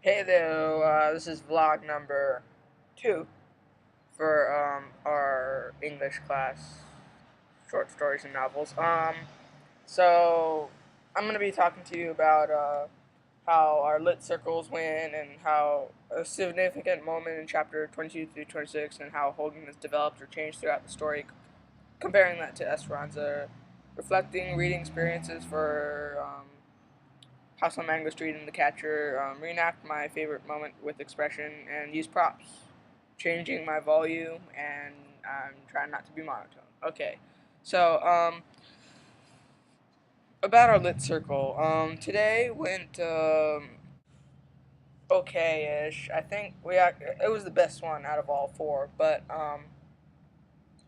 Hey there, this is vlog number 2 for our English class, short stories and novels. So I'm gonna be talking to you about how our lit circles went and how a significant moment in chapter 22 through 26 and how Holden has developed or changed throughout the story, comparing that to Esperanza, reflecting reading experiences for House on Mango Street and The Catcher, reenact my favorite moment with expression, and use props, changing my volume, and I'm trying not to be monotone. Okay, so about our lit circle. Today went okay-ish. I think it was the best one out of all four, but I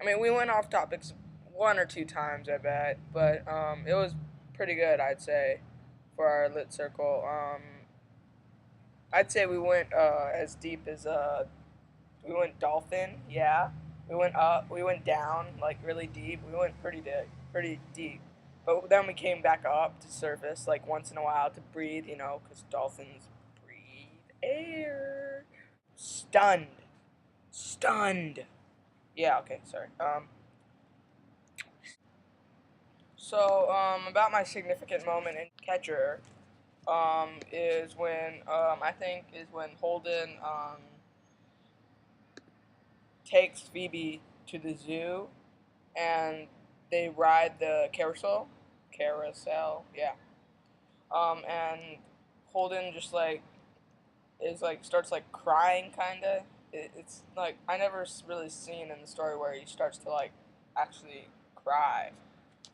mean we went off topics one or two times, I bet, but it was pretty good, I'd say, for our lit circle. I'd say we went as deep as we went dolphin, yeah. We went up, we went down, like really deep. We went pretty deep. But then we came back up to surface, like once in a while to breathe, because dolphins breathe air. Stunned, stunned. Yeah, okay, sorry. About my significant moment in Catcher, is when I think is when Holden takes Phoebe to the zoo and they ride the carousel, yeah. And Holden just like is like starts like crying kinda. It's like I never really seen in the story where he starts to like actually cry.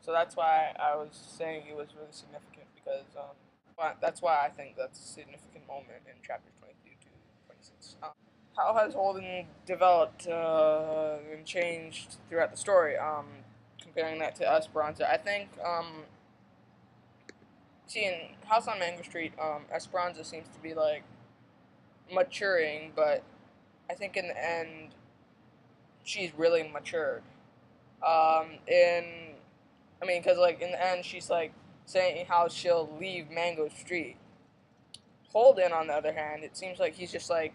So that's why I was saying it was really significant because that's why I think that's a significant moment in chapters 22 to 26. How has Holden developed and changed throughout the story? Comparing that to Esperanza, I think see in House on Mango Street, Esperanza seems to be like maturing, but I think in the end she's really matured. In I mean, because like in the end she's like saying how she'll leave Mango Street. Holden, on the other hand, it seems like he's just saying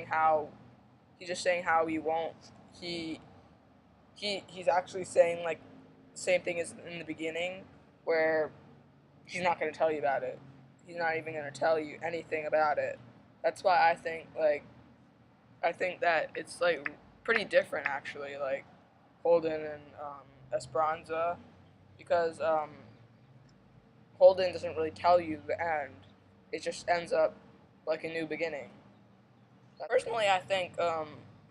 how he won't he he's actually saying like same thing as in the beginning, where he's not going to tell you about it. He's not even going to tell you anything about it. That's why I think that it's like pretty different actually, like Holden and Esperanza, because Holden doesn't really tell you the end. It just ends up like a new beginning. Personally, I think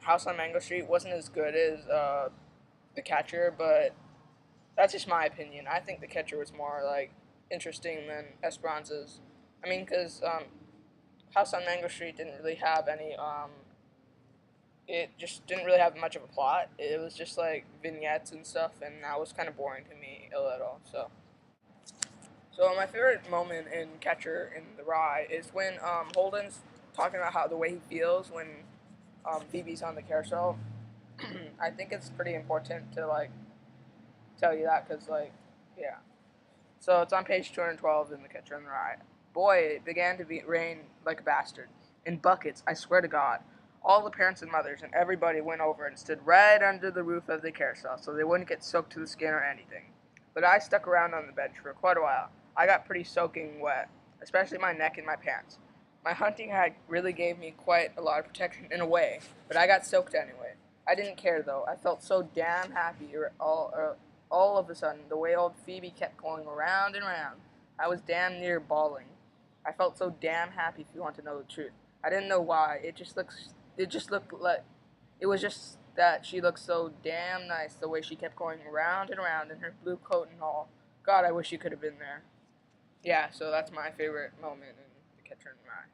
House on Mango Street wasn't as good as The Catcher, but that's just my opinion. I think The Catcher was more like interesting than Esperanza's. I mean, because House on Mango Street didn't really have any. It just didn't really have much of a plot. It was just like vignettes and stuff, and that was kind of boring to me a little. So my favorite moment in Catcher in the Rye is when Holden's talking about how the way he feels when Phoebe's on the carousel. I think it's pretty important to like tell you that because yeah. So it's on page 212 in The Catcher in the Rye. Boy, it began to rain like a bastard. In buckets, I swear to God. All the parents and mothers and everybody went over and stood right under the roof of the carousel so they wouldn't get soaked to the skin or anything. But I stuck around on the bench for quite a while. I got pretty soaking wet, especially my neck and my pants. My hunting hat really gave me quite a lot of protection in a way, but I got soaked anyway. I didn't care though. I felt so damn happy all of a sudden, the way old Phoebe kept going around and round, I was damn near bawling. I felt so damn happy, if you want to know the truth. I didn't know why. It just looked like, it was just that she looked so damn nice, the way she kept going around and around in her blue coat and all. God, I wish you could have been there. Yeah, so that's my favorite moment in The Catcher in the Rye.